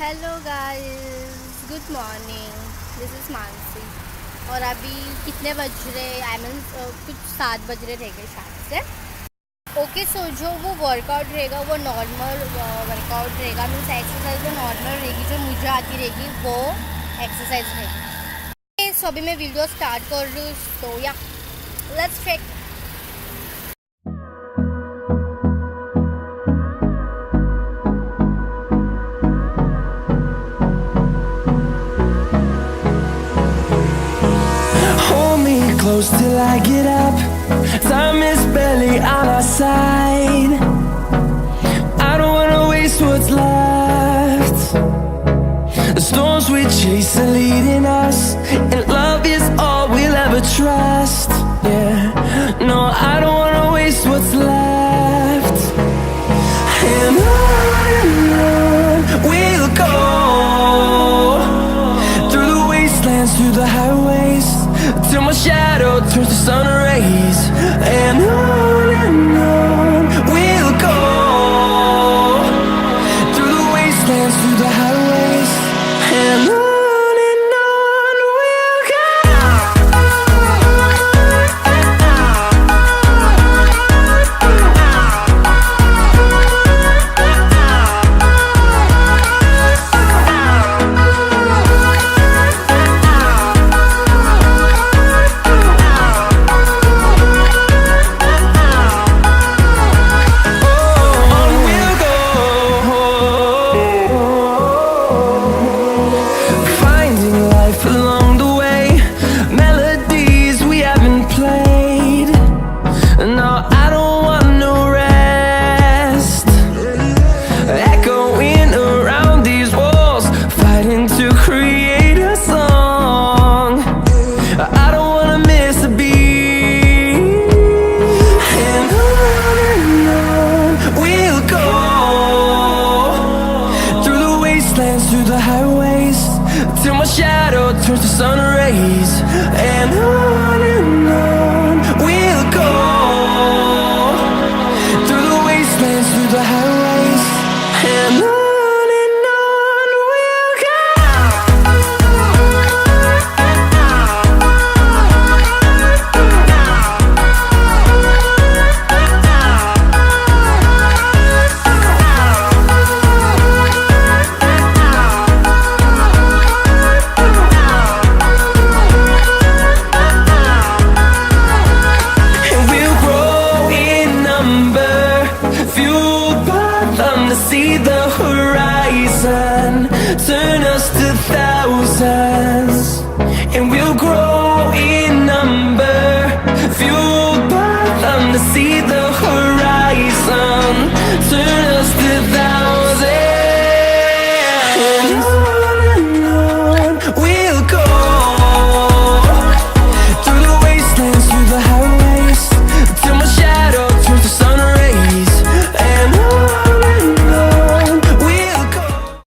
Hello guys, good morning. This is Mansi. और अभी कितने बज रहे? आई मीन कुछ 7 बज रहे रहेंगे शायद से। ओके, सो जो वो वर्कआउट रहेगा वो नॉर्मल वर्कआउट रहेगा, मीन्स एक्सरसाइज जो नॉर्मल रहेगी, जो मुझे आती रहेगी वो एक्सरसाइज रहेगी। सो अभी मैं वीडियो स्टार्ट कर रही हूँ, तो या let's check. Close till I get up. Time is barely on our side. I don't wanna waste what's left. The storms we chase are leading us, and love is all we'll ever trust. Yeah, no, I don't wanna waste what's left. And on we'll go, through the wastelands, through the highways, till my shadow turns to sun rays. And on we'll go, through the wastelands, through the highways. And on we'll go. Through the highways, till my shadow turns to sun rays. And on we'll go, through the wastelands, through the highways. And on we'll go. See the horizon turn